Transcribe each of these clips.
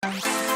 We'll be right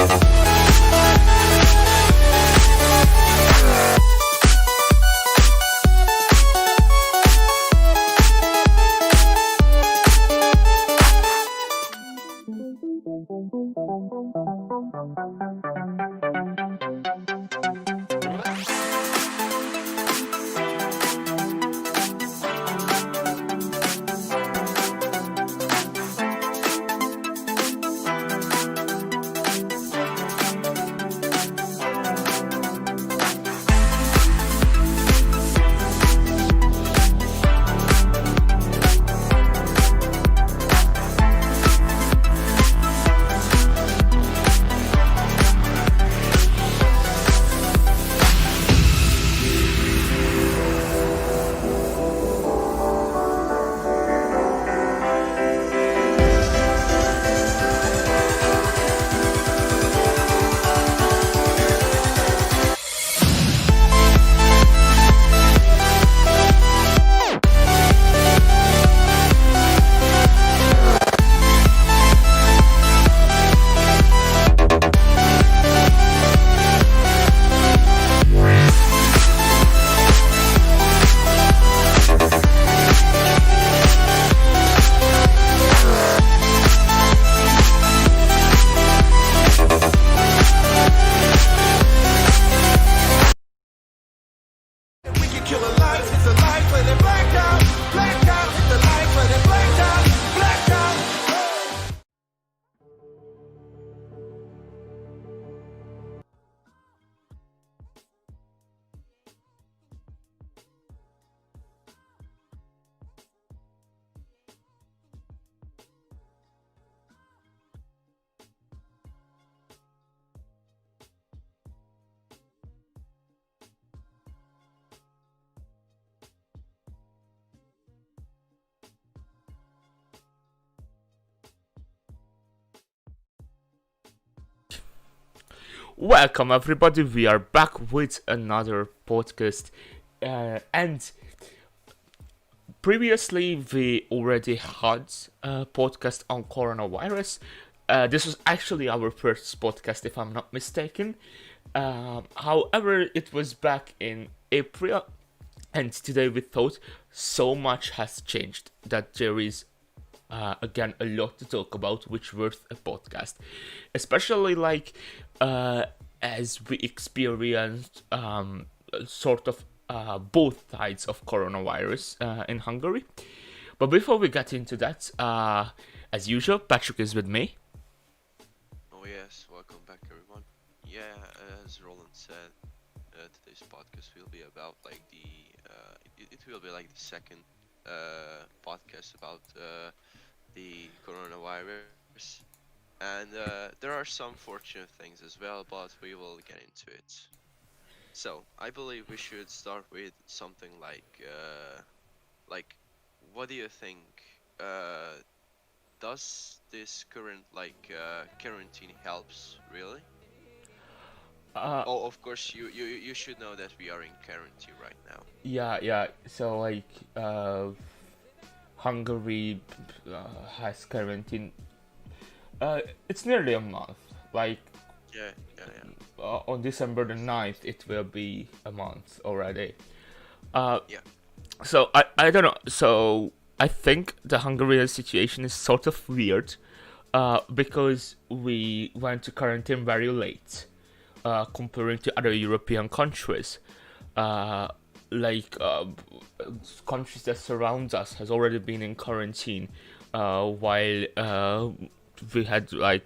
back. Welcome, everybody. We are back with another podcast. And previously, we already had a podcast on coronavirus. This was actually our first podcast, if I'm not mistaken. However, it was back in April, and today we thought so much has changed that there is again a lot to talk about, which worth a podcast, especially uh, as we experienced sort of both sides of coronavirus in Hungary. But before we get into that, as usual, Patrick is with me. Oh yes, welcome back everyone. Yeah, as Roland said, today's podcast will be about it will be like the second podcast about the coronavirus, and there are some fortunate things as well, but we will get into it. So I believe we should start with something like what do you think? Uh, does this current quarantine helps really? Uh, Oh, of course, you should know that we are in quarantine right now. yeah. So Hungary has quarantine. It's nearly a month. Like Yeah. on December the 9th, it will be a month already. Uh, Yeah. so I don't know. So I think the Hungarian situation is sort of weird, because we went to quarantine very late, comparing to other European countries. Uh, like countries that surround us has already been in quarantine, while we had like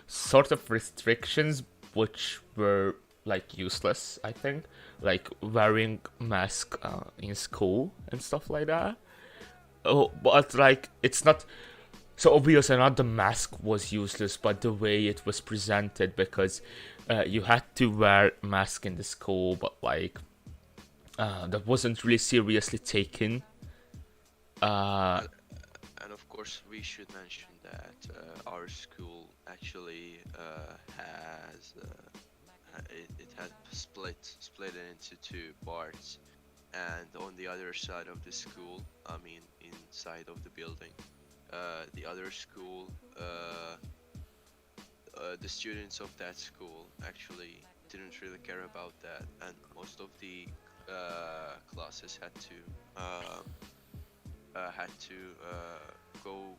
sort of restrictions which were like useless. I think like wearing mask in school and stuff like that. Oh, but like it's not so obviously not the mask was useless, but the way it was presented, because you had to wear mask in the school, but that wasn't really seriously taken. Uh, And, and of course, we should mention that our school actually it had split it into two parts, and on the other side of the school, I mean inside of the building, the other school, the students of that school actually didn't really care about that, and most of the classes had to go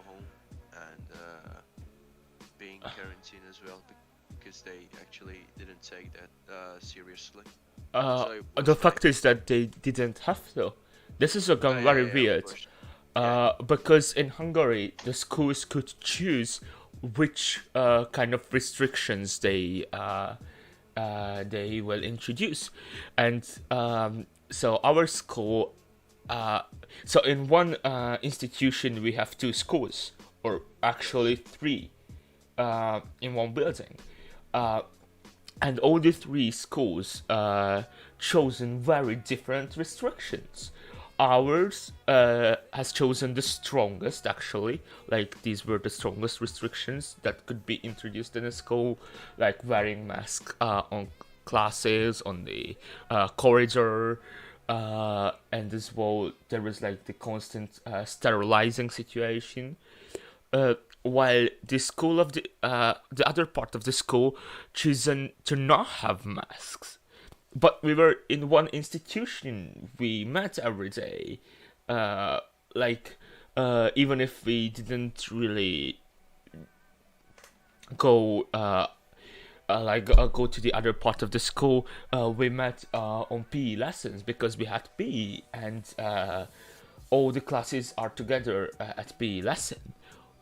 home and be in quarantine as well because they actually didn't take that seriously. So it the was like, fact is that they didn't have to. This is again very yeah, of weird, course, yeah, because in Hungary the schools could choose which kind of restrictions they will introduce, and so our school. Uh, so in one institution we have two schools, or actually yes, three, in one building. Uh, and all the three schools chosen very different restrictions. Ours has chosen the strongest, actually. Like these were the strongest restrictions that could be introduced in a school, like wearing masks on classes, on the corridor, and as well there was like the constant sterilizing situation, while the other part of the school chosen to not have masks. But we were in one institution. We met every day, uh, like even if we didn't really go go to the other part of the school. We met on PE lessons because we had PE, and all the classes are together at PE lesson,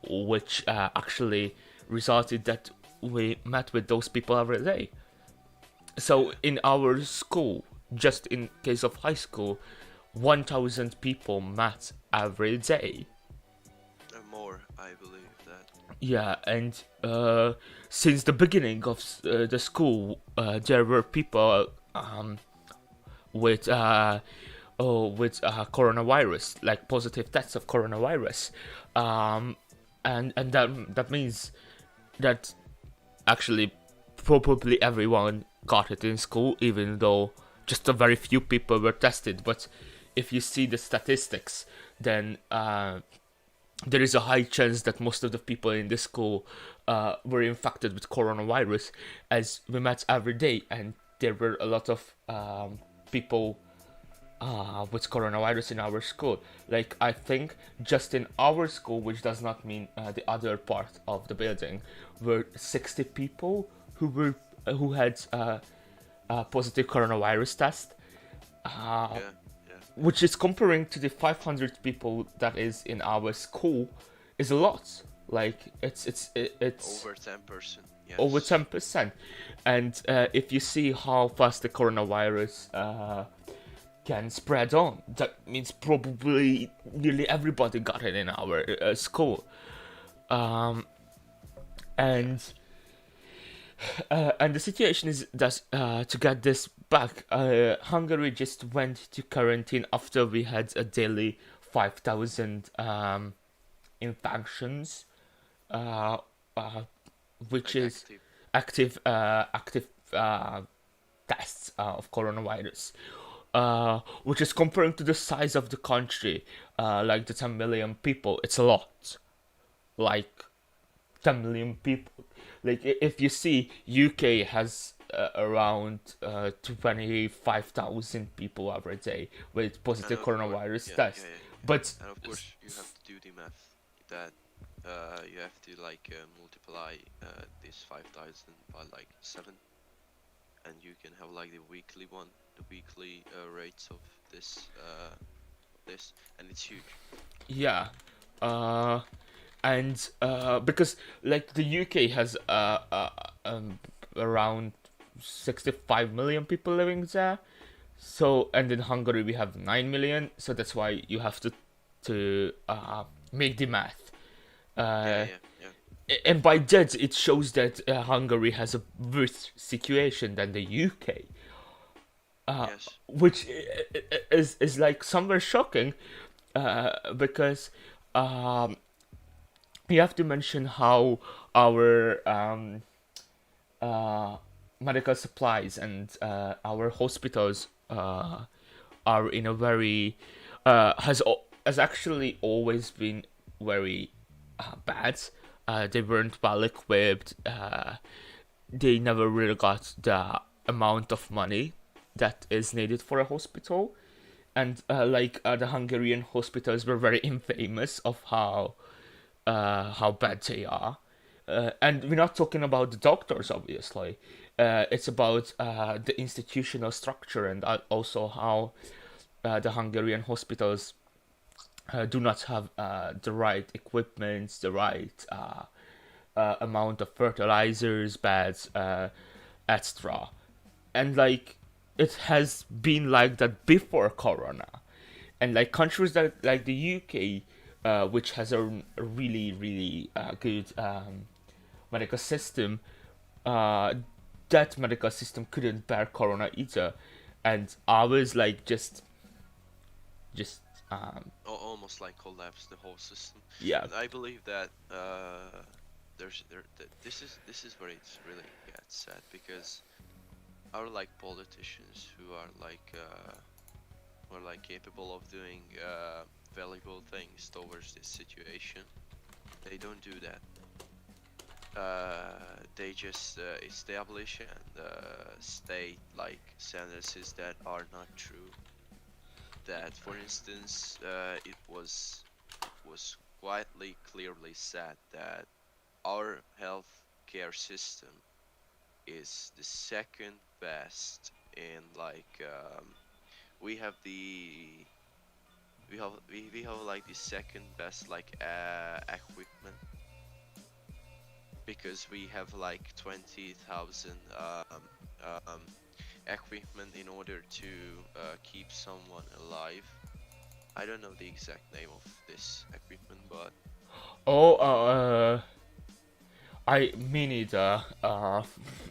which actually resulted that we met with those people every day. So yeah, in our school, just in case of high school, 1,000 people met every day. and more, I believe that. Yeah, and since the beginning of the school, there were people with coronavirus, like positive tests of coronavirus, um, and that means that actually probably everyone got it in school, even though just a very few people were tested. But if you see the statistics, then there is a high chance that most of the people in the school were infected with coronavirus, as we met every day, and there were a lot of people with coronavirus in our school. Like, I think just in our school, which does not mean the other part of the building, were 60 people who had a positive coronavirus test, Yeah, yeah. which is comparing to the 500 people that is in our school, is a lot. Like, it's Over 10%. over Yes. 10%. And if you see how fast the coronavirus can spread on, that means probably nearly everybody got it in our school. And and the situation is that to get this back, Hungary just went to quarantine after we had a daily 5,000 infections, uh, uh, which Like is active. active tests of coronavirus, which is comparing to the size of the country, like the 10 million people, it's a lot. Like 10 million people. Like, if you see, UK has around 25,000 people every day with And positive of course, coronavirus yeah, yeah, test. yeah, yeah. But And of course, you have to do the math that you have to like multiply this 5,000 by like 7, and you can have like the weekly one, the weekly rates of this, and it's huge. yeah, uh, and because like the UK has around 65 million people living there, so, and in Hungary we have 9 million, so that's why you have to make the math. Yeah, Uh, yeah, yeah. and by that, it shows that Hungary has a worse situation than the UK, Yes. which is like somewhere shocking, because you have to mention how our uh, medical supplies and our hospitals are in a very has actually always been very bad. They weren't well equipped. They never really got the amount of money that is needed for a hospital, and the Hungarian hospitals were very infamous of how bad they are. And we're not talking about the doctors, obviously. It's about the institutional structure, and also how the Hungarian hospitals do not have the right equipment, the right amount of fertilizers, beds, etc. And like, it has been like that before Corona, and like countries that like the UK, which has a really really good medical system, uh, that medical system couldn't bear Corona either, and ours like just Almost like collapse the whole system. yeah. And I believe that this is where it's really gets sad, because our like politicians who are like capable of doing valuable things towards this situation, they don't do that. They just establish and state like sentences that are not true. That, for instance, it was quietly clearly said that our health care system is the second best in like we have the we have like the second best like equipment, because we have like 20,000 um, equipment in order to keep someone alive. I don't know the exact name of this equipment, but Oh, I mean it.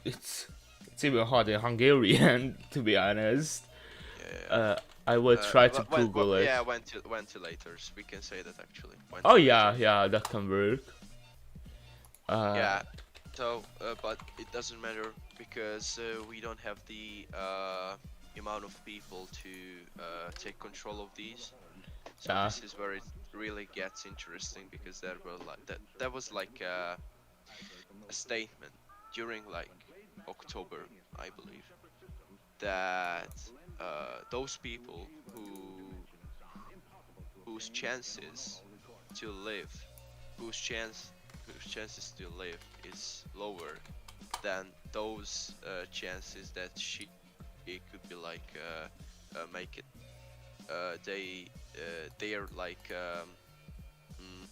It's it's even hard in Hungarian, to be honest. yeah. I will try to Google it. Yeah, ventilators. We can say that actually. Oh yeah, Ventilators. yeah, that can work. Uh, Yeah, So, but it doesn't matter because we don't have the amount of people to take control of these. So Yeah, this is where it really gets interesting because that was like a statement during like October, I believe, that those people whose chances to live, whose chance whose chances to live is lower than those chances that she could be like make it. They are like mm,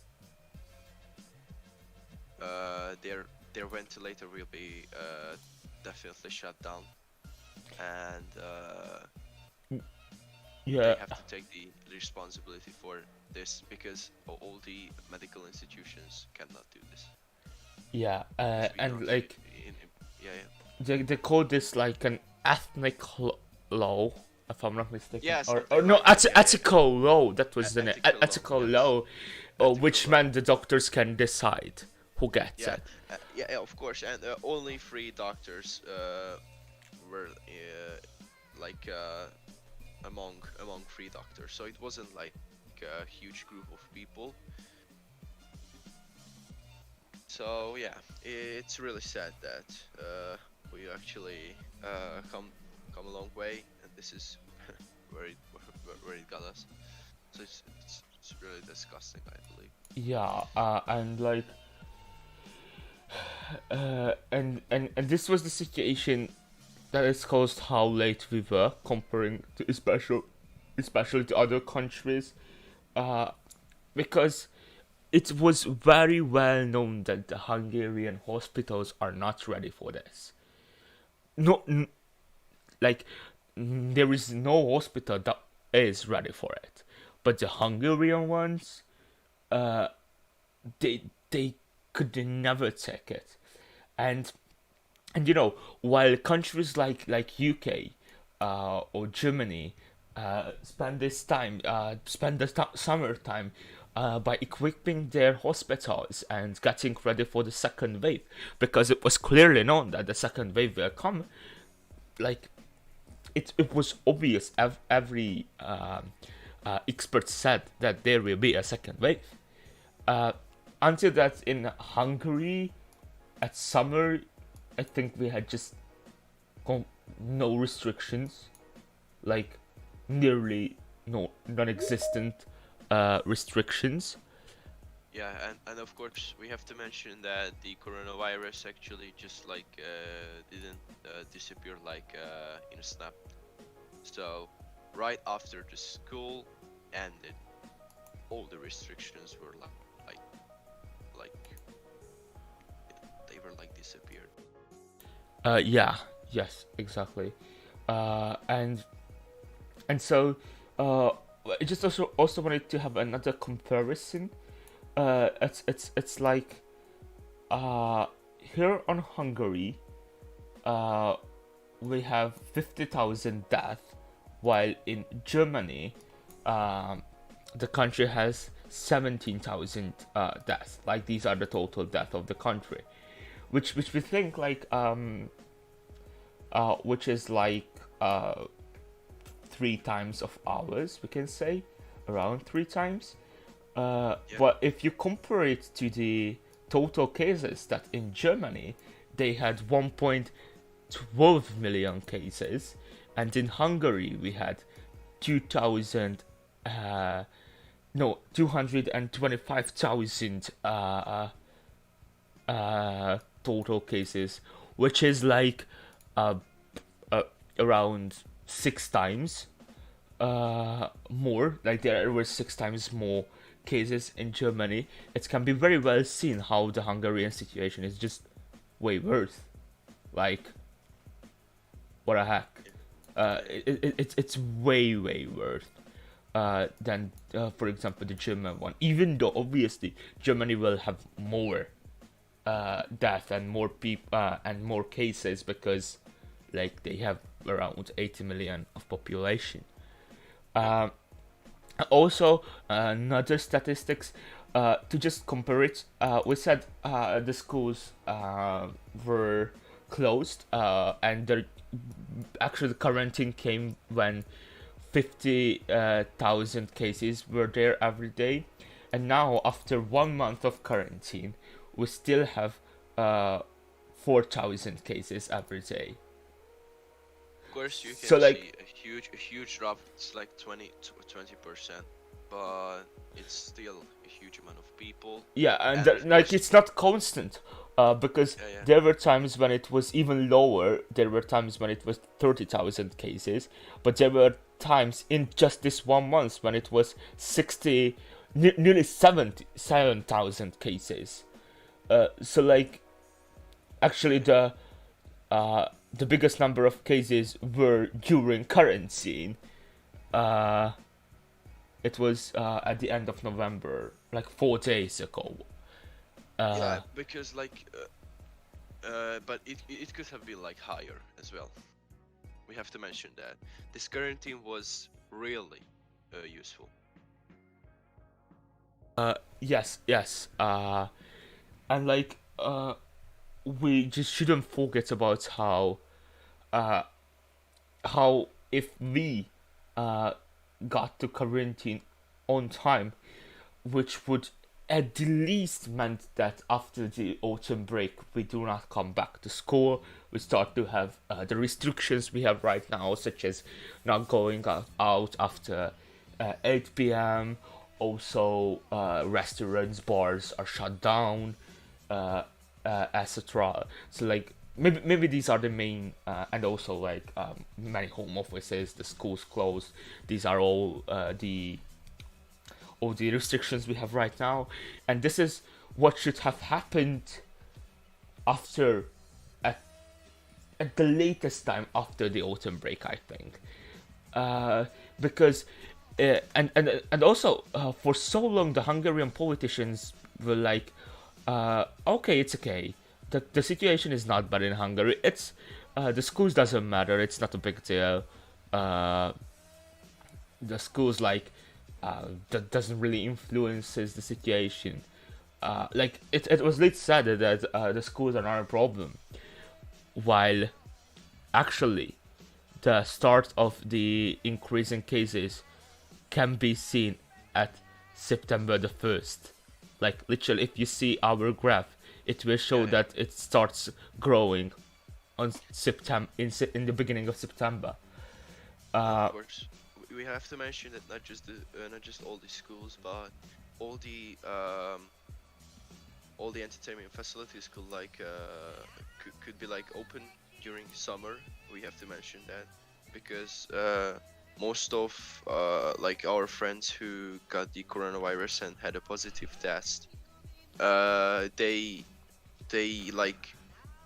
their ventilator will be definitely shut down, and they yeah, have to take the responsibility for this because all the medical institutions cannot do this yeah, because we and don't like yeah, yeah. they call this like an ethnic law, if I'm not mistaken, Yeah, or something no, like that. Yeah, yeah. ethical law. That was the name, Ethical law, ethical yes. law, Ethical which law. meant the doctors can decide who gets Yeah, it. yeah, of course. And only three doctors were like among three doctors. So it wasn't like a huge group of people. So yeah, it's really sad that we actually come a long way, and this is where it got us. So it's really disgusting, I believe. Yeah, and like, and this was the situation that is caused how late we were comparing to especially to other countries, uh, because it was very well known that the Hungarian hospitals are not ready for this. No, like there is no hospital that is ready for it, but the Hungarian ones, uh, they could never take it, and while countries like UK, or Germany, spend the summertime by equipping their hospitals and getting ready for the second wave, because it was clearly known that the second wave will come. Like it was obvious. Every expert said that there will be a second wave. Uh, until that in Hungary at summer, I think we had just no restrictions, like nearly no non-existent restrictions. Yeah, and of course we have to mention that the coronavirus actually just like didn't disappear like in a snap. So right after the school ended, all the restrictions were like they were like disappeared. Yeah, yes, exactly. And so I just also wanted to have another comparison. It's like uh, here on Hungary, uh, we have 50,000 deaths, while in Germany, um, the country has 17,000 deaths. Like these are the total death of the country, which we think like which is like three times of ours. We can say around three times. Yeah, But if you compare it to the total cases that in Germany they had 1.12 million cases, and in Hungary we had 2,000, no, 225,000 total cases, which is like uh, uh, around six times more. Like there were six times more cases in Germany. It can be very well seen how the Hungarian situation is just way worse. Like what a heck. yeah, yeah. It's way worse than, for example, the German one. Even though obviously Germany will have more death and more people and more cases, because like they have around 80 million of population. Yeah. Um, Also, another statistics. To just compare it, we said the schools were closed, and actually the quarantine came when 50,000 cases were there every day, and now after 1 month of quarantine, we still have uh, 4,000 cases every day. Of course, you So can like, see a huge drop. It's like 20%, but it's still a huge amount of people, yeah, and and of like course, it's not constant, because yeah, yeah, there were times when it was even lower. There were times when it was 30,000 cases, but there were times in just this 1 month when it was 60, nearly 77,000 cases. So like, actually the biggest number of cases were during quarantine. Uh, it was at the end of November, like 4 days ago. yeah, Uh, because like, but it could have been like higher as well. We have to mention that this quarantine was really useful. yes, yes. And like, we just shouldn't forget about uh, how if we uh, got to quarantine on time, which would at the least meant that after the autumn break we do not come back to school. We start to have the restrictions we have right now, such as not going out after 8 p.m. Also, restaurants, bars are shut down, etc. So like, maybe these are the main, and also like, many home offices, the schools closed. These are all the restrictions we have right now, and this is what should have happened after, at, at the latest time after the autumn break, I think. Because and also, for so long the Hungarian politicians were like, okay, it's okay. The situation is not bad in Hungary. It's the schools doesn't matter. It's not a big deal. Uh, the schools like, that doesn't really influences the situation. Like, it was later said that the schools are not a problem, while actually the start of the increase in cases can be seen at September the 1st. Like, literally, if you see our graph, it will show Yeah, yeah. that it starts growing on September, in the beginning of September. Of Uh, course, we have to mention that not just all the schools, but all the um, all the entertainment facilities could be like open during summer. We have to mention that because most of like our friends who got the coronavirus and had a positive test, they like,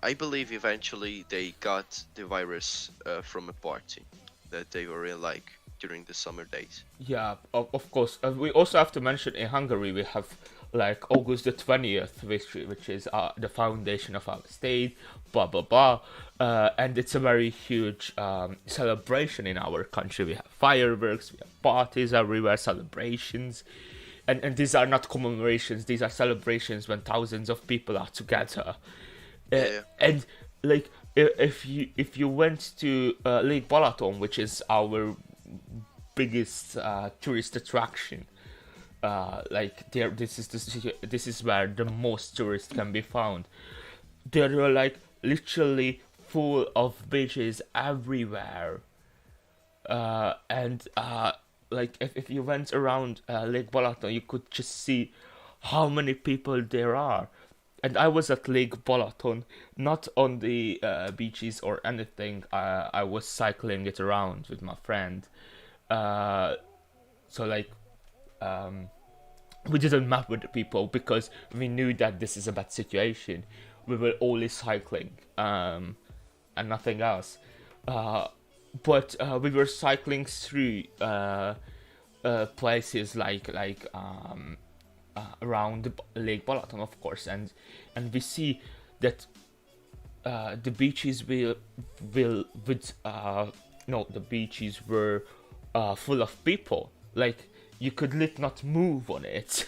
I believe eventually they got the virus from a party that they were in like during the summer days. Yeah, of course. We also have to mention in Hungary we have like August the 20th, which is the foundation of our state, blah blah blah, and it's a very huge celebration in our country. We have fireworks, we have parties everywhere, celebrations, and these are not commemorations; these are celebrations when thousands of people are together. Yeah, yeah. And like, if you went to Lake Balaton, which is our biggest tourist attraction, like there, this is where the most tourists can be found. There were like literally full of beaches everywhere, and like if you went around Lake Balaton, you could just see how many people there are. And I was at Lake Balaton, not on the beaches or anything. I was cycling it around with my friend. Uh, so like, um, we didn't map with the people because we knew that this is a bad situation. We were only cycling, and nothing else. Uh, but we were cycling through places around the Lake Balaton, of course, and we see that the beaches will with no, the beaches were full of people. Like, you could not move on it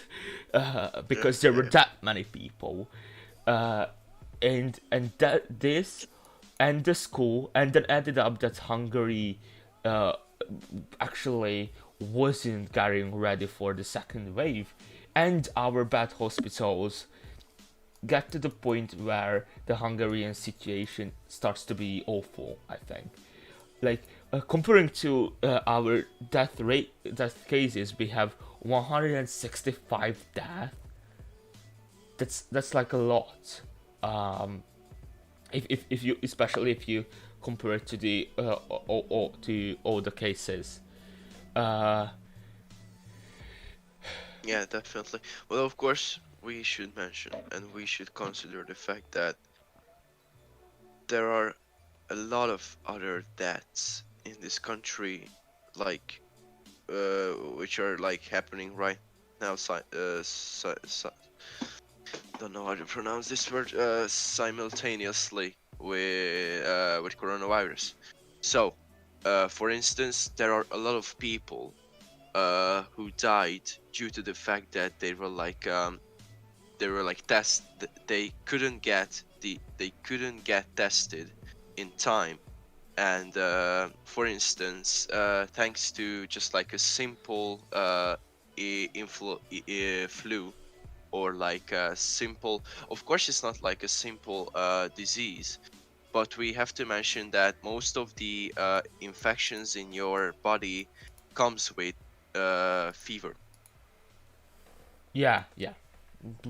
Yeah, because there yeah, were yeah. that many people, uh, and that this and the school, and then ended up that Hungary uh, actually wasn't getting ready for the second wave, and our bad hospitals get to the point where the Hungarian situation starts to be awful. I think, like comparing to our death cases, we have 165 deaths. That's like a lot. Um, if you, especially if you compare it to the to all the cases. Uh, Yeah, definitely. Well, of course, we should mention and we should consider the fact that there are a lot of other deaths in this country, like which are like happening right now. Don't know how to pronounce this word. Simultaneously with coronavirus. So, for instance, there are a lot of people who died due to the fact that they were like they couldn't get they couldn't get tested in time, and for instance, thanks to just like a simple flu, or like a simple, of course it's not like a simple disease, but we have to mention that most of the infections in your body comes with fever. yeah,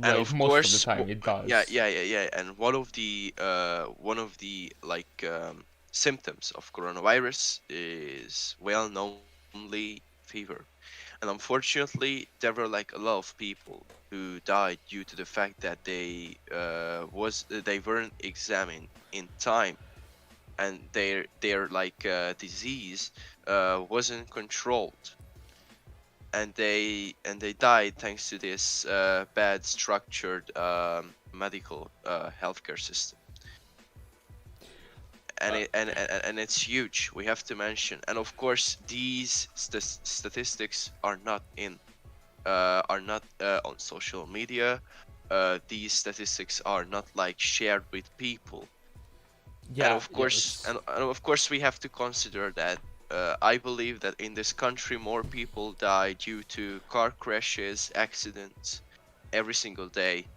And like of most of the course, time it yeah, does. yeah, yeah, yeah. And one of the like symptoms of coronavirus is well knownly fever. And unfortunately, there were like a lot of people who died due to the fact that they weren't examined in time, and their like disease wasn't controlled, and they died thanks to this bad structured medical healthcare system. And Uh, it's huge, we have to mention. And of course, these statistics are not on social media. These statistics are not like shared with people. And yeah, of yeah, course, it's we have to consider that I believe that in this country more people die due to car crashes, accidents every single day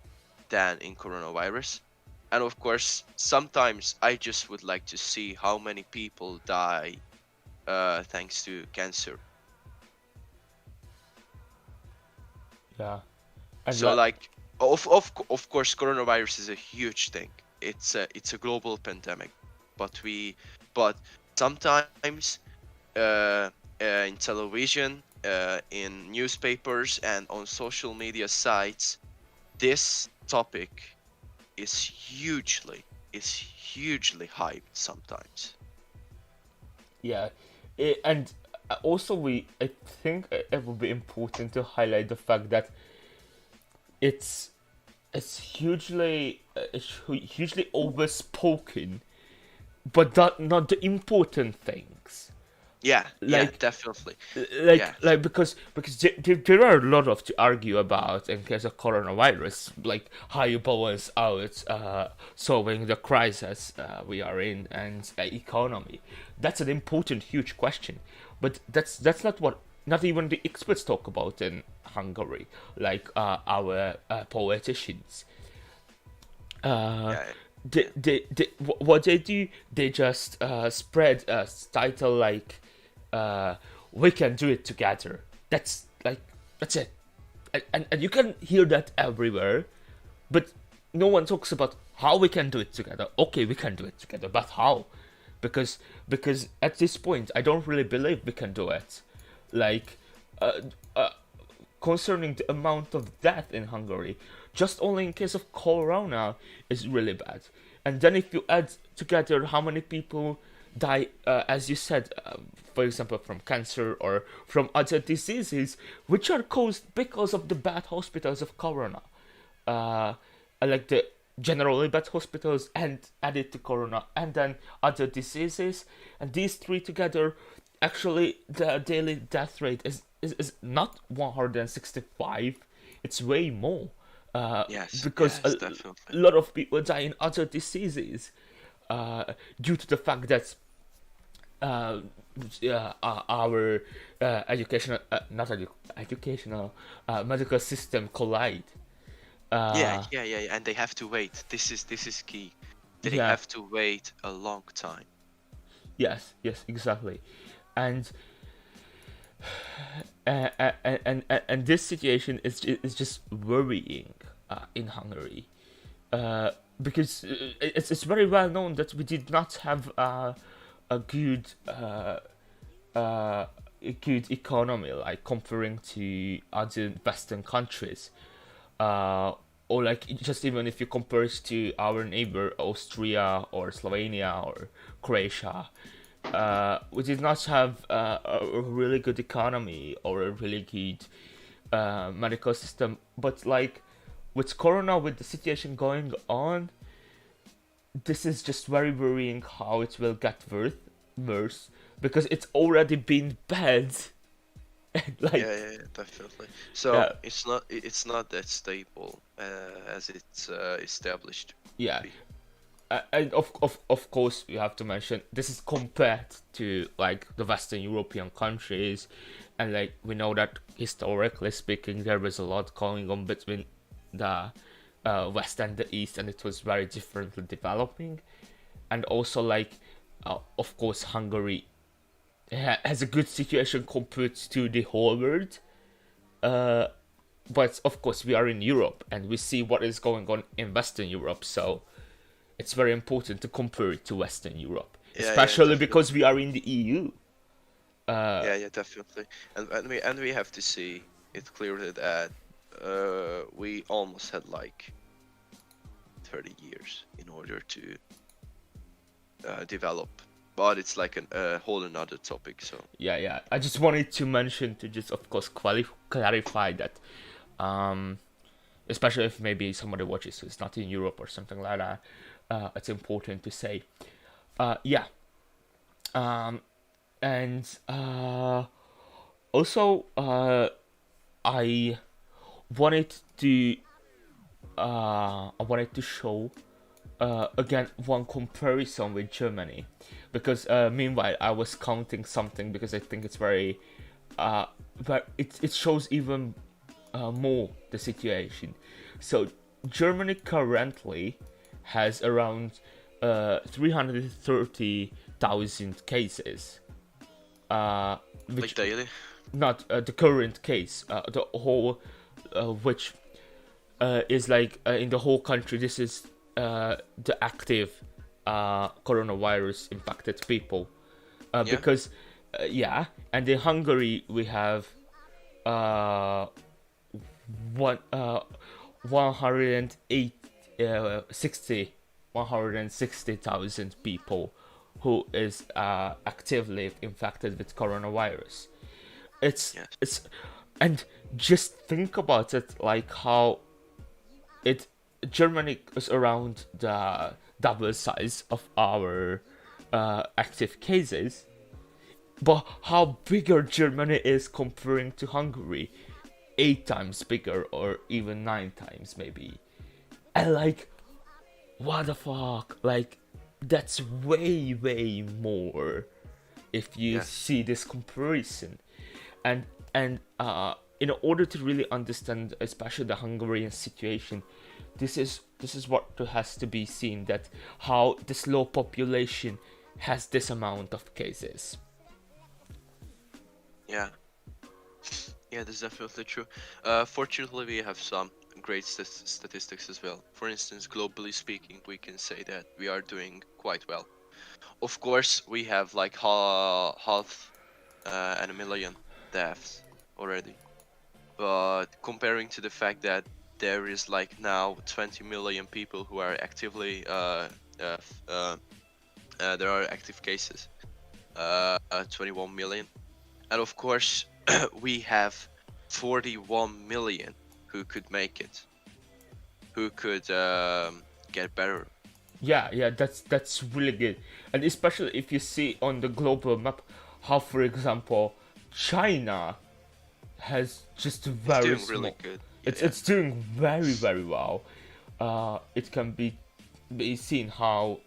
than in coronavirus. And of course, sometimes I just would like to see how many people die thanks to cancer. yeah, and So like like, of course, coronavirus is a huge thing. It's a global pandemic, but but sometimes in television, in newspapers, and on social media sites, this topic is hugely hyped sometimes. yeah, and also I think it would be important to highlight the fact that it's hugely overspoken, but not the important things. Yeah, yeah, Like definitely. Yeah, because there are a lot of to argue about in case of coronavirus, like how you balance out solving the crisis we are in, and economy. That's an important huge question, but that's not what, not even the experts talk about in Hungary, like our politicians. uh yeah, they, yeah, what they do, they just spread a title like uh we can do it together. That's like, that's it. And you can hear that everywhere, but no one talks about how we can do it together. Okay, we can do it together, but how? Because at this point I don't really believe we can do it. Like uh, uh concerning the amount of death in Hungary, just only in case of corona is really bad. And then if you add together how many people die, as you said, for example, from cancer or from other diseases, which are caused because of the bad hospitals of corona, uh, like the generally bad hospitals and added to corona, and then other diseases, and these three together, actually the daily death rate is is not 165. It's way more. Uh, Yes, because yes, definitely. lot of people die in other diseases due to the fact that uh, our educational, not educational, medical system collide. Yeah, Uh, yeah, yeah, yeah, and they have to wait. This is key. They yeah, have to wait a long time. yes, yes, exactly. And and this situation is just worrying in Hungary because it's very well known that we did not have a uh, good economy, like comparing to other Western countries, or like just even if you compare it to our neighbor Austria or Slovenia or Croatia, we did not have a really good economy or a really good medical system. But like with Corona, with the situation going on, this is just very worrying how it will get worse because it's already been bad. Yeah, Like, yeah, yeah, definitely. So yeah, it's not that stable as it's established to yeah. be. And of course, we have to mention this is compared to like the Western European countries, and like we know that historically speaking, there was a lot going on between the West and the East, and it was very differently developing. And also, like, of course, Hungary has a good situation compared to the whole world. Uh, but of course, we are in Europe, and we see what is going on in Western Europe, so it's very important to compare it to Western Europe, Yeah, yeah, especially because definitely. we are in the EU. Yeah, yeah, definitely. And we have to see it clearly that we almost had like 30 years in order to develop, but it's like a whole another topic. So Yeah, yeah. I just wanted to mention to just, of course, clarify that, um, especially if maybe somebody watches who's not in Europe or something like that. It's important to say. Yeah. Um, and also, I wanted to I wanted to show again one comparison with Germany, because meanwhile I was counting something because I think it's very but it shows even more the situation. So Germany currently has around 330,000 cases, like which daily. not the current case, the whole which is like in the whole country. This is the active coronavirus impacted people, Yeah. because yeah, and in Hungary we have uh, one 108 60 160,000 people who is actively infected with coronavirus. Yes. It's and just think about it, like how it Germany is around the double size of our active cases, but how bigger Germany is comparing to Hungary, 8 times bigger or even 9 times maybe. And like, what the fuck? Like, that's way more if you Yes. see this comparison. And in order to really understand especially the Hungarian situation, this is what has to be seen, that how this low population has this amount of cases. Yeah. Yeah, that's definitely true. Fortunately, we have some great statistics as well. For instance, globally speaking, we can say that we are doing quite well. Of course, we have like half and a million deaths already. But comparing to the fact that there is like now 20 million people who are actively there are active cases, 21 million, and of course we have 41 million who could make it, who could get better. Yeah, yeah, that's really good. And especially if you see on the global map how, for example, China has just It's very doing really small. good. Yeah, It's yeah. it's doing very very well. It can be seen how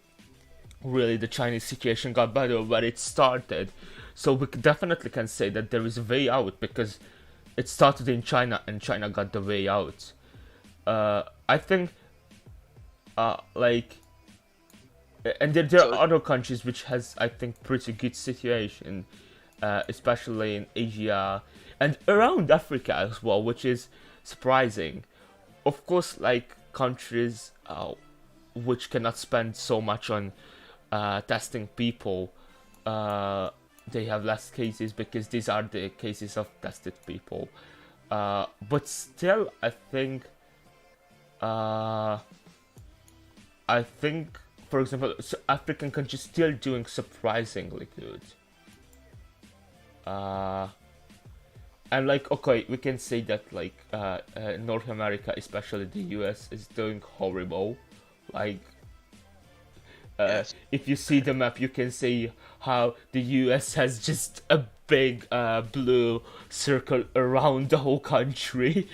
really the Chinese situation got better when it started. So we definitely can say that there is a way out because it started in China and China got the way out. I think like and there So are other countries which has I think pretty good situation, especially in Asia and around Africa as well, which is surprising. Of course, like countries which cannot spend so much on testing people, uh, they have less cases because these are the cases of tested people. But still, uh, I think, for example, African countries still doing surprisingly good. Uh, and like, okay, we can say that like North America, especially the US, is doing horrible. Like, yes, if you see the map, you can see how the US has just a big blue circle around the whole country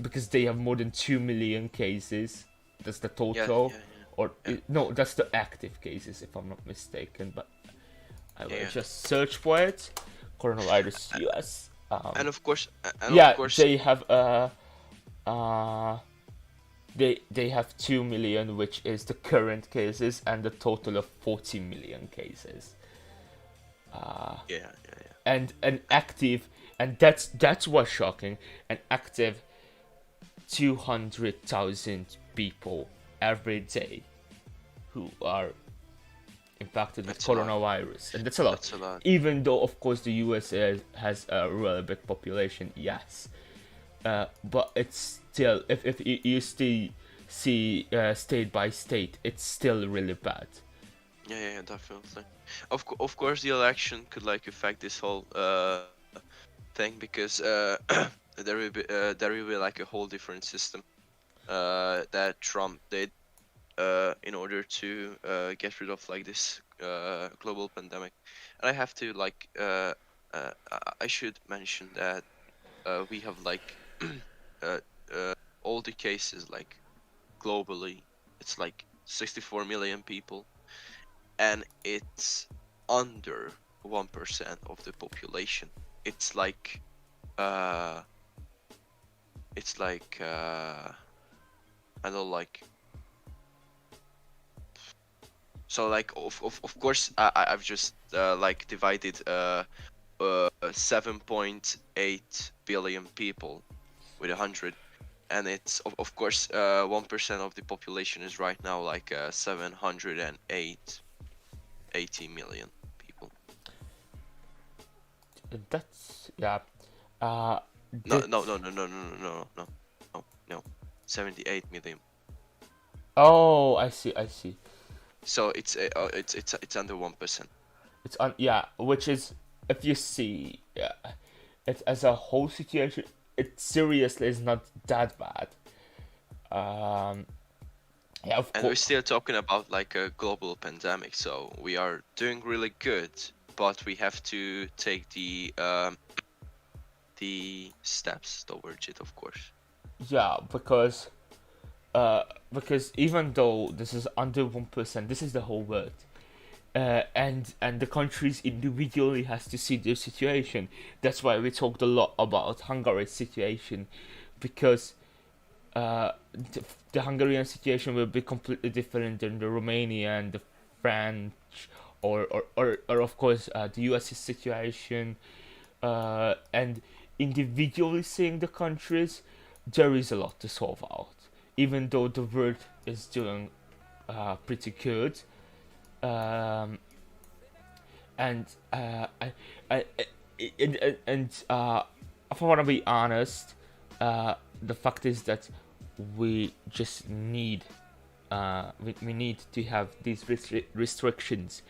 because they have more than 2 million cases. That's the yeah, total. yeah, yeah, Or, yeah, no, that's the active cases, if I'm not mistaken. But I yeah, will yeah. just search for it. Coronavirus US. And of Yeah, course, they have uh, they have 2 million, which is the current cases, and a total of 40 million cases. yeah, yeah, yeah. And an active, and that's what's shocking. An active 200,000 people every day who are infected with That's a lot. coronavirus, and that's a lot. That's a lot. Even though, of course, the USA has a really big population, yes, but it's still, if you still see state by state, it's still really bad. Yeah, yeah, yeah, definitely. Of course, the election could like affect this whole thing because there will be like a whole different system that Trump did in order to get rid of like this global pandemic. And I have to like I should mention that we have like uh, all the cases like globally. It's like 64 million people, and it's under 1% of the population. It's like uh, it's like I don't like. So like of course I've just like divided 7.8 billion people with 100, and it's of course 1% of the population is right now like 780 million people. That's yeah. Uh, No, no, that's no, no, no, no, no, no, no, no, no, 78 million. oh, I see, I see. So it's under 1%. It's on, yeah, which is, if you see, yeah, it as a whole situation, it seriously is not that bad. Um, yeah, of And we're course, still talking about like a global pandemic, so we are doing really good, but we have to take the steps towards it, of course. yeah, uh, because even though this is under 1%, this is the whole world. And the countries individually has to see their situation. That's why we talked a lot about Hungary's situation, because the Hungarian situation will be completely different than the Romania and the French, or of course the US situation, and individually seeing the countries, there is a lot to solve out. Even though the world is doing pretty good, um, and if I want to be honest, the fact is that we just need we need to have these restrictions,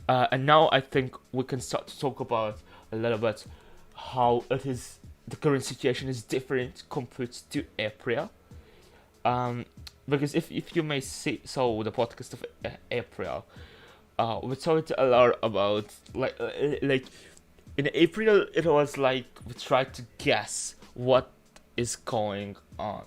and now I think we can start to talk about a little bit how it is, the current situation is different compared to April. um, because if you may see, so the podcast of April, we talked a lot about like In April, it was like we tried to guess what is going on.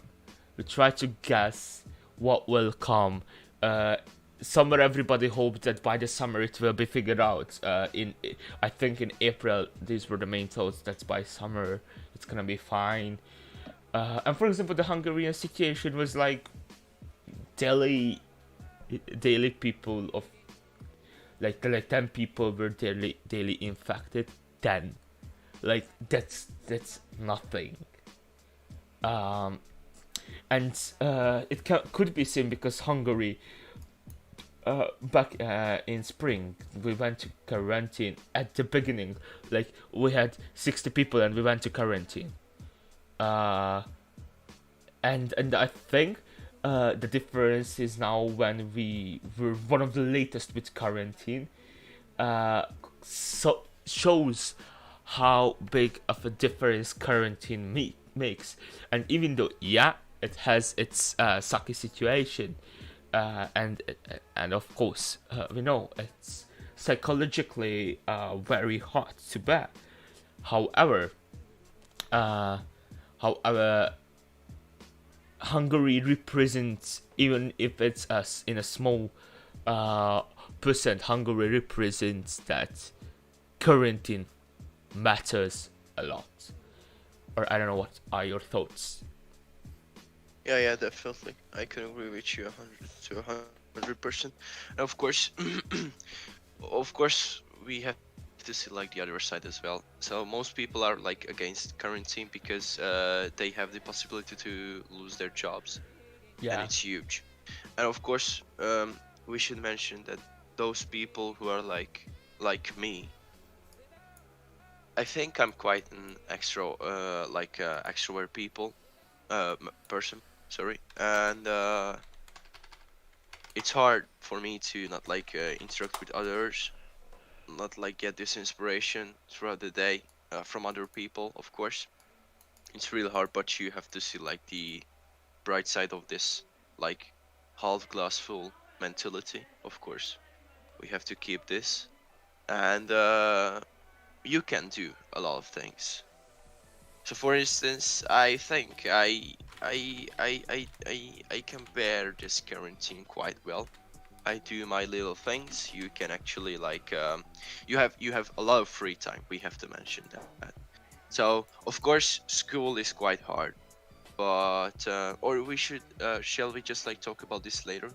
We tried to guess what will come. Uh, Summer, everybody hoped that by the summer it will be figured out. I think in April, these were the main thoughts that by summer it's gonna be fine. And for example, the Hungarian situation was like daily, daily people of like 10 people were daily infected. 10, like that's nothing. Um, and could be seen because Hungary, back in spring, we went to quarantine at the beginning. Like we had 60 people and we went to quarantine. Uh, and I think the difference is now when we were one of the latest with quarantine. Uh, so shows how big of a difference quarantine makes. And even though, yeah, it has its sucky situation, and of course, we know it's psychologically very hard to bear. However, uh, however, Hungary represents, even if it's us in a small uh, percent, Hungary represents that quarantine matters a lot. Or I don't know, what are your thoughts? Yeah, yeah, definitely. I can agree with you 100%. And of course, of course, we have to see like the other side as well. So most people are like against quarantine because they have the possibility to lose their jobs, and Yeah, it's huge. And of course, we should mention that those people who are like me, I think I'm quite an extrovert people, person. Sorry, and it's hard for me to not like interact with others, not like get this inspiration throughout the day from other people. Of course, it's really hard, but you have to see like the bright side of this, like half glass full mentality. Of course, we have to keep this, and you can do a lot of things. So, for instance, I think I can bear this quarantine quite well. I do my little things. You can actually like you have a lot of free time. We have to mention that. So of course school is quite hard, but or we should shall we just like talk about this later,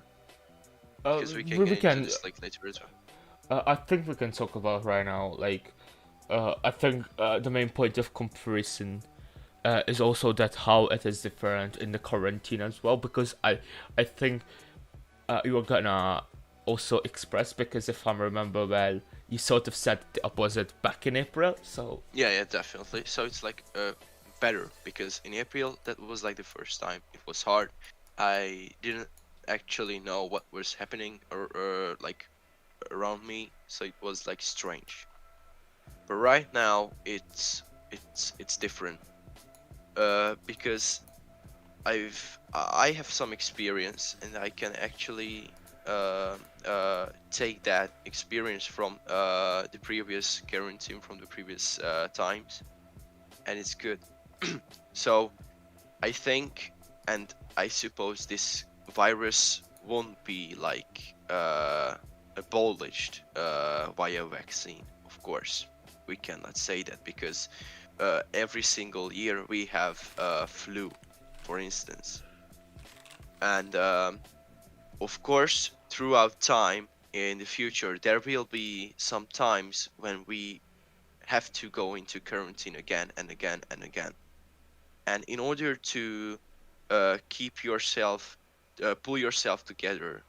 because we can we get into can. this like later as well. I think we can talk about right now. Like, I think the main point of comparison is also that how it is different in the quarantine as well. Because I think you were gonna also express, because if I remember well, you sort of said the opposite back in April. So Yeah, yeah, definitely. So it's like better because in April that was like the first time it was hard. I didn't actually know what was happening or like around me, so it was like strange. But right now it's different because I have some experience and I can actually take that experience from the previous quarantine from the previous times, and it's good. So I think, and I suppose this virus won't be like abolished via vaccine. Of course, we cannot say that because every single year we have flu, for instance, and of course, throughout time in the future, there will be some times when we have to go into quarantine again and again and again. And in order to keep yourself, pull yourself together,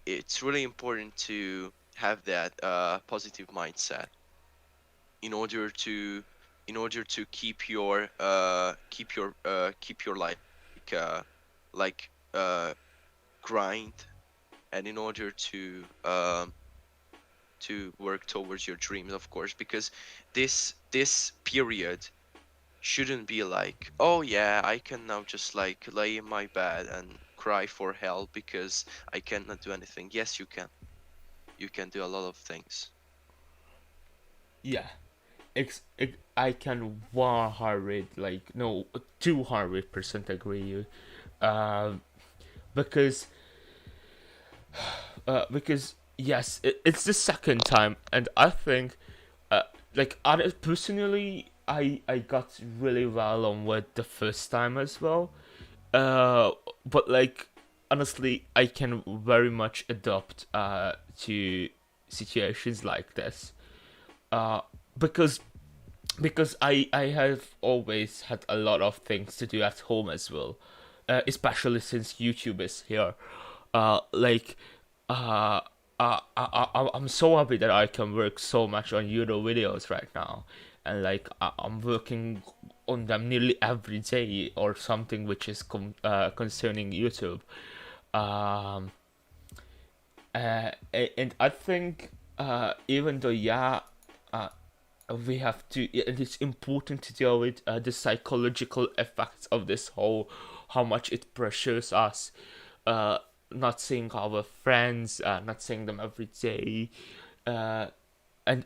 it's really important to have that positive mindset in order to keep your uh, like uh, grind, and in order to work towards your dreams, of course, because this period shouldn't be like, oh yeah, I can now just like lay in my bed and cry for help because I cannot do anything. Yes, you can do a lot of things. yeah, I can 100 like no 200% agree you, uh, because because yes, it's the second time, and I think uh, like personally, I got really well on with the first time as well. But like honestly, I can very much adapt to situations like this. Uh, because I have always had a lot of things to do at home as well, especially since YouTube is here. Like, I'm so happy that I can work so much on YouTube videos right now, and like I'm working on them nearly every day or something, which is concerning YouTube. Um, and I think even though uh, we have to it is important to deal with the psychological effects of this whole how much it pressures us, uh, not seeing our friends, not seeing them every day, uh, and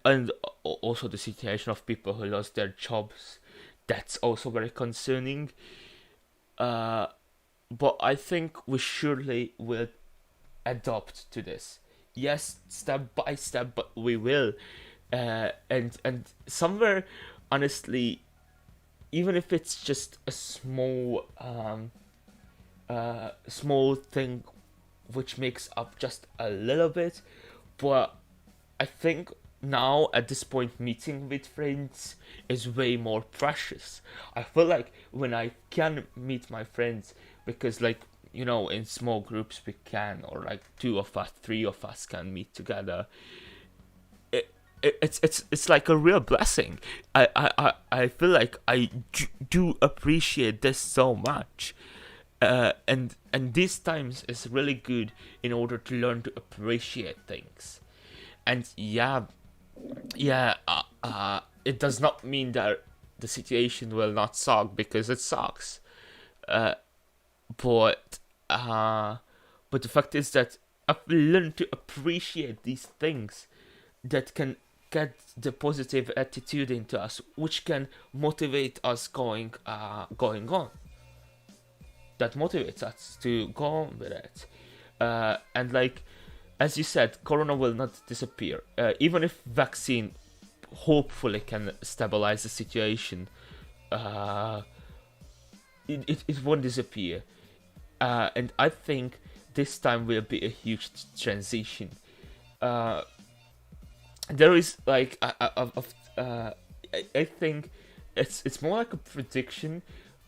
also the situation of people who lost their jobs. That's also very concerning. uh, but I think we surely will adapt to this. Yes, step by step, but we will. And somewhere, honestly, even if it's just a small thing which makes up just a little bit, but I think now at this point meeting with friends is way more precious. I feel like when I can meet my friends, because like in small groups we can, or like two of us, three of us can meet together. It's like a real blessing. I feel like I do appreciate this so much, and these times is really good in order to learn to appreciate things. And it does not mean that the situation will not suck, because it sucks. Uh, but uh, but the fact is that I've learned to appreciate these things that can get the positive attitude into us, which can motivate us going on. That motivates us to go on with it. And like as you said, Corona will not disappear. Even if vaccine hopefully can stabilize the situation, uh, it won't disappear. And I think this time will be a huge transition. Uh, there is like I think it's more like a prediction,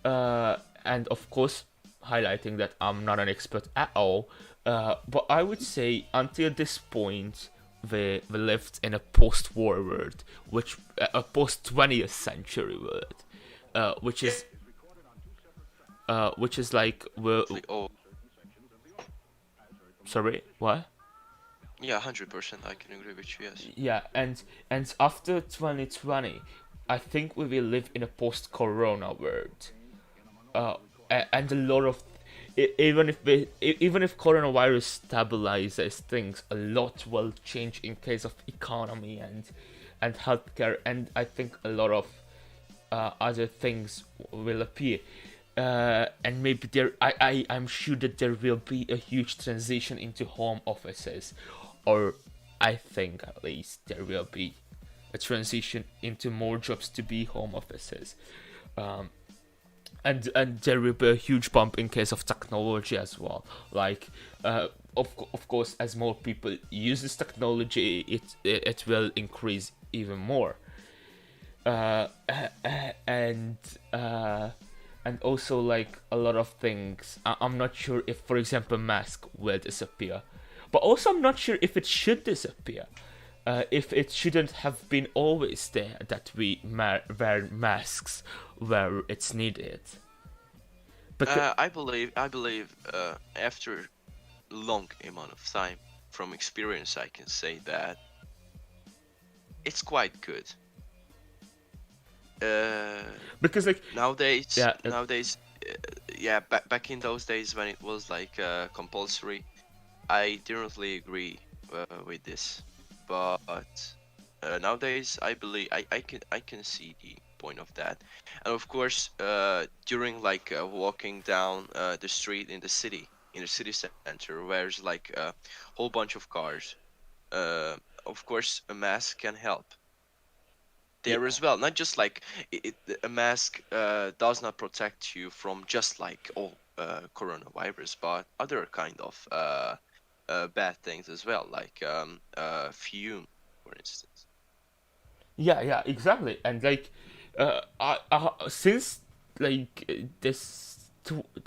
and of course highlighting that I'm not an expert at all. But I would say until this point, we lived in a post-war world, which a post-20th century world, which is like Oh, sorry, what? yeah, 100%. I can agree with you. Yes. Yeah, and after 2020, I think we will live in a post-corona world. And a lot of even if coronavirus stabilizes things, a lot will change in case of economy and healthcare, and I think a lot of other things will appear. And maybe I'm sure that there will be a huge transition into home offices, or I think at least there will be a transition into more jobs to be home offices. Um, and there will be a huge bump in case of technology as well. Like, of course, as more people use this technology, it will increase even more. Uh, and uh, and also like a lot of things. I'm not sure if, for example, mask will disappear, but also I'm not sure if it should disappear. If it shouldn't have been always there that we wear masks where it's needed. Because I believe after long amount of time, from experience, I can say that it's quite good. Uh, because like nowadays, yeah nowadays, yeah, back in those days when it was like compulsory, I didn't really agree with this, but nowadays I believe I can see the point of that. And of course, during like walking down the street in the city center, where there's like a whole bunch of cars, uh, of course a mask can help Yeah, there as well. Not just like a mask does not protect you from just like coronavirus, but other kind of bad things as well, like fume, for instance. yeah, exactly. And like, since like this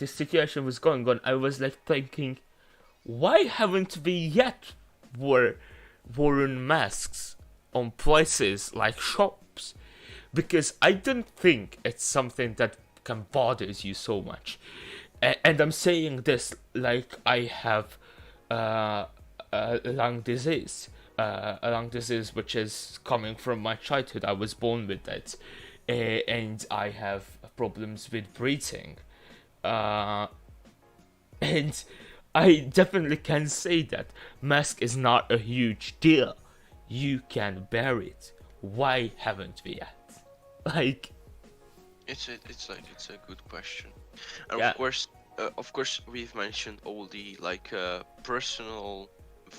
situation was going on, I was like thinking, why haven't we yet wore worn masks on places like shops? Because I don't think it's something that can bothers you so much. And I'm saying this like I have uh, a lung disease which is coming from my childhood. I was born with it, and I have problems with breathing. Uh, and I definitely can say that mask is not a huge deal. You can bear it. Why haven't we yet? Like, It's a good question, and yeah, of course we've mentioned all the like personal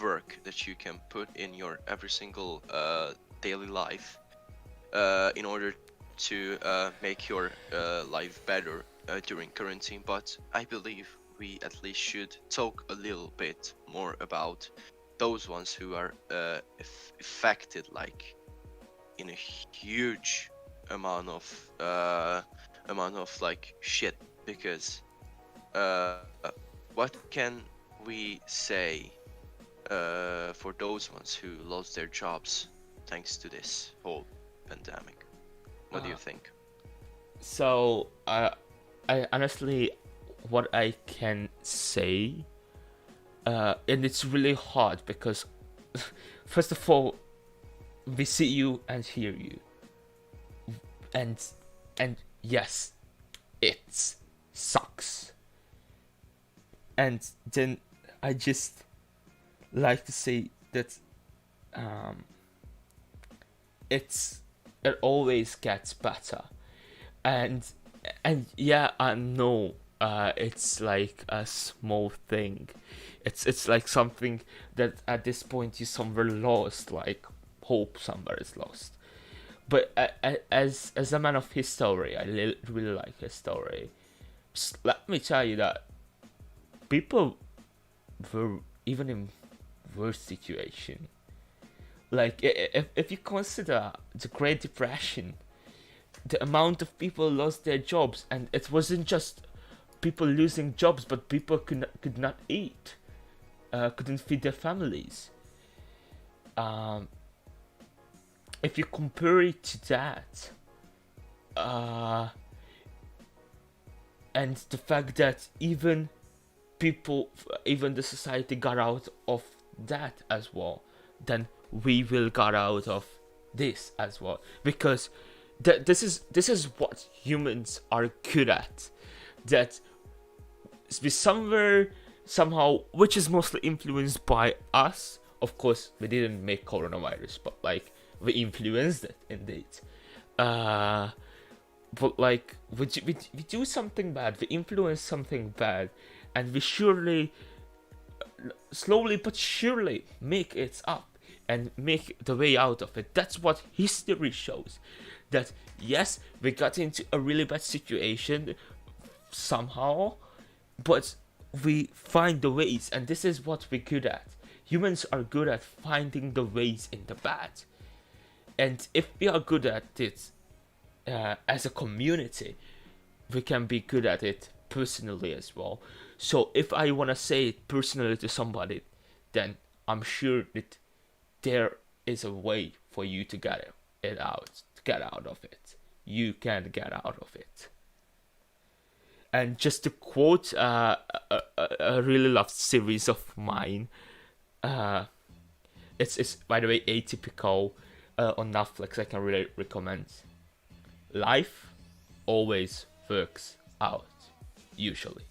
work that you can put in your every single daily life in order to make your life better during quarantine. But I believe we at least should talk a little bit more about those ones who are affected, like in a huge amount of like shit. Because what can we say for those ones who lost their jobs thanks to this whole pandemic? What do you think? so I honestly, what I can say, and it's really hard because, first of all, we see you and hear you, and yes, it sucks. And then I just like to say that um, it's it always gets better, and yeah, I know it's like a small thing. It's like something that at this point you somewhere lost, like hope somewhere is lost. But as a man of history, I really like history. Just let me tell you that people were even in worse situation. Like if you consider the Great Depression, the amount of people lost their jobs, and it wasn't just people losing jobs, but people could not eat, couldn't feed their families. Um, if you compare it to that, uh, and the fact that people, even the society got out of that as well, then we will get out of this as well, because this is what humans are good at. That we somewhere somehow, which is mostly influenced by us. Of course, we didn't make coronavirus, but like we influenced it indeed. Uh, but like we do something bad, we influence something bad, and we surely, slowly but surely, make it up and make the way out of it. That's what history shows. That yes, we got into a really bad situation somehow, but we find the ways, and this is what we're good at. Humans are good at finding the ways in the bad, and if we are good at it as a community, we can be good at it personally as well. So if I want to say it personally to somebody, then I'm sure that there is a way for you to it out, to get out of it. You can get out of it. And just to quote a really loved series of mine, uh, it's by the way Atypical on Netflix. I can really recommend. Life always works out, usually.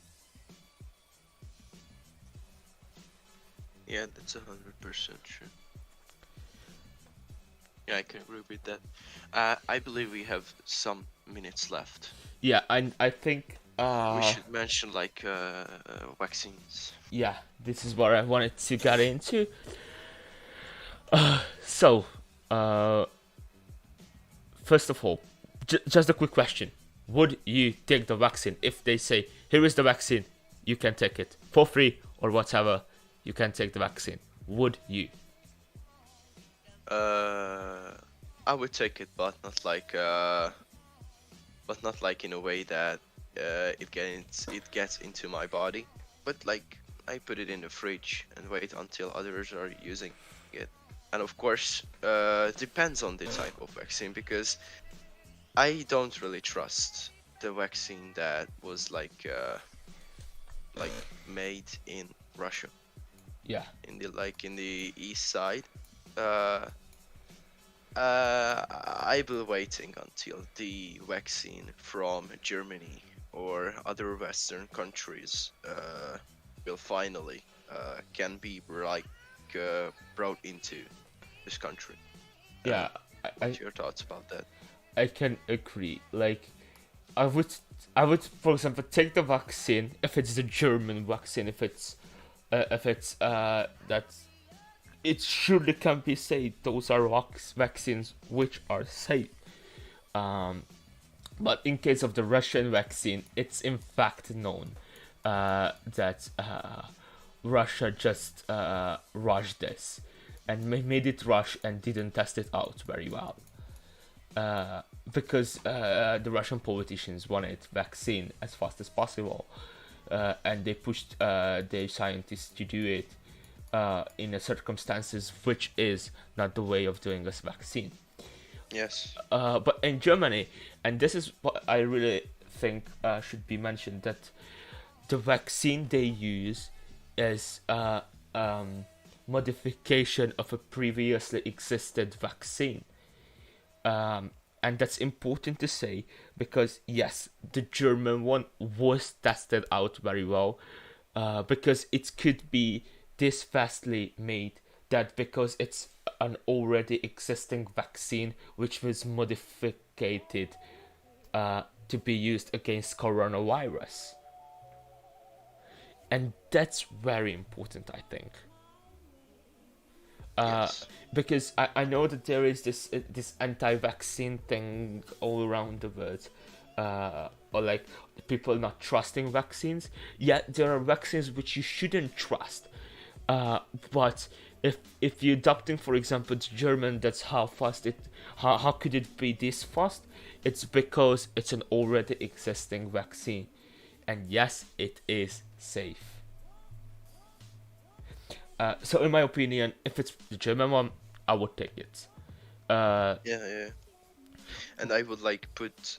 Yeah, that's 100% true. Yeah, I can agree with that. I believe we have some minutes left. Yeah, I think We should mention like vaccines. yeah, this is what I wanted to get into. So, uh, first of all, just a quick question: would you take the vaccine if they say, "Here is the vaccine, you can take it for free or whatever, you can take the vaccine"? Would you? Uh, I would take it, but not like in a way that it gets into my body. But like I put it in the fridge and wait until others are using it. And of course, depends on the type of vaccine because I don't really trust the vaccine that was like made in Russia Yeah, in the east side. Uh, I will waiting until the vaccine from Germany or other Western countries will finally can be brought into this country. yeah, What's your thoughts about that? I can agree. Like, I would, I would, for example, take the vaccine if it's the German vaccine. If it's that it surely can be said those are vaccines which are safe. Um, but in case of the Russian vaccine, it's in fact known that Russia just rushed this and made it rush and didn't test it out very well. Because the Russian politicians wanted vaccine as fast as possible, and they pushed their scientists to do it in a circumstances which is not the way of doing this vaccine. Yes. But in Germany, and this is what I really think should be mentioned, that the vaccine they use is modification of a previously existed vaccine. And that's important to say because yes, the German one was tested out very well, because it could be this fastly made that because it's an already existing vaccine which was modified to be used against coronavirus, and that's very important, I think. uh, Yes. because I know that there is this anti-vaccine thing all around the world, or like people not trusting vaccines. Yet there are vaccines which you shouldn't trust. But if you're adopting, for example, the German, that's how fast it. How could it be this fast? It's because it's an already existing vaccine, and yes, it is safe. So in my opinion, if it's the German one, I would take it. Uh, Yeah, yeah. And I would like put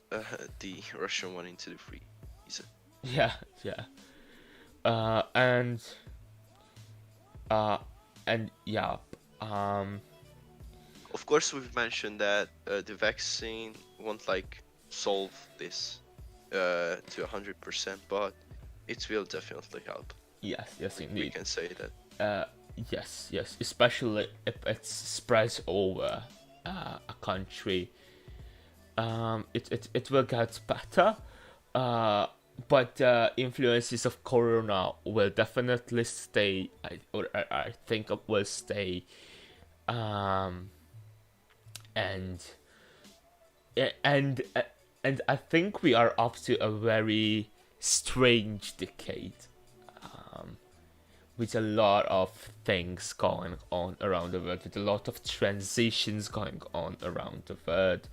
the Russian one into the freezer. yeah, yeah. Uh, and uh, and yeah. Um, Of course, we've mentioned that the vaccine won't like solve this to 100%, but it will definitely help. yes, yes, We indeed. can say that. Uh, yes, yes. Especially if it spreads over a country, it will get better. Uh, but the influences of Corona will definitely stay. I think it will stay. Um, and and and I think we are up to a very strange decade, with a lot of things going on around the world, with a lot of transitions going on around the world.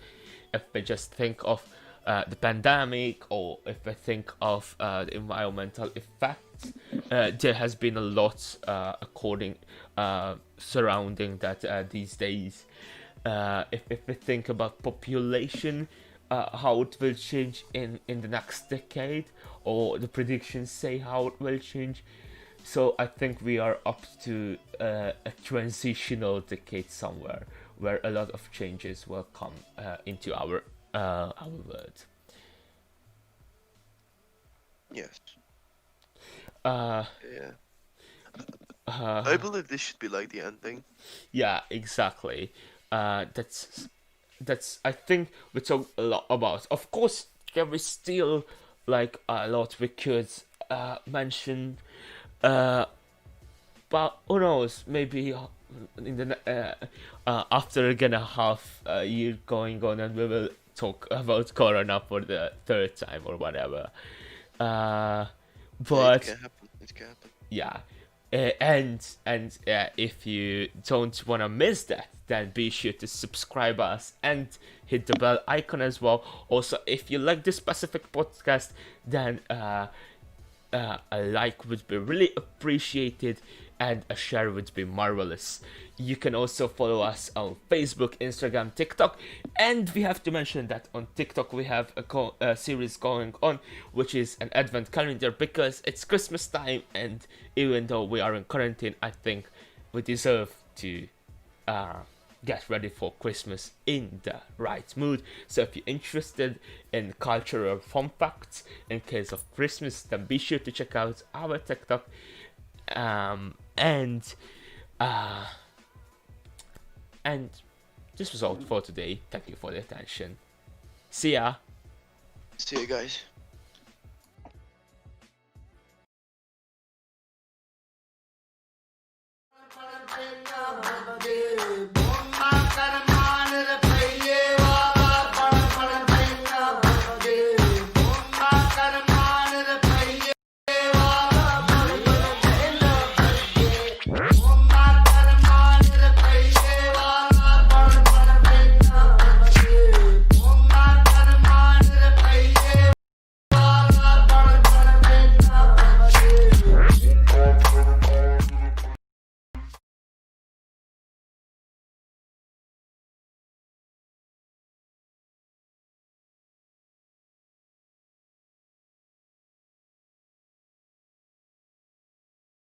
If we just think of the pandemic, or if we think of the environmental effects, there has been a lot surrounding that these days. If we think about population, how it will change in the next decade, or the predictions say how it will change. So I think we are up to a transitional decade somewhere where a lot of changes will come into our world. Yes. Uh, Yeah. I uh, believe this should be like the ending. yeah, exactly. That's I think we talk a lot about. Of course, there is still like a lot we could mention, uh, but who knows? Maybe in the after again a half year going on, and we will talk about Corona for the third time or whatever. Uh, Yeah, it but can happen. It can happen. yeah, and if you don't want to miss that, then be sure to subscribe us and hit the bell icon as well. Also, if you like this specific podcast, then a like would be really appreciated and a share would be marvelous. You can also follow us on Facebook, Instagram, TikTok, and we have to mention that on TikTok we have a series going on, which is an advent calendar because it's Christmas time, and even though we are in quarantine, I think we deserve to uh, get ready for Christmas in the right mood. So if you're interested in cultural fun facts in case of Christmas, then be sure to check out our TikTok. And uh, and this was all for today. Thank you for the attention. See ya. See you guys. Quarantine,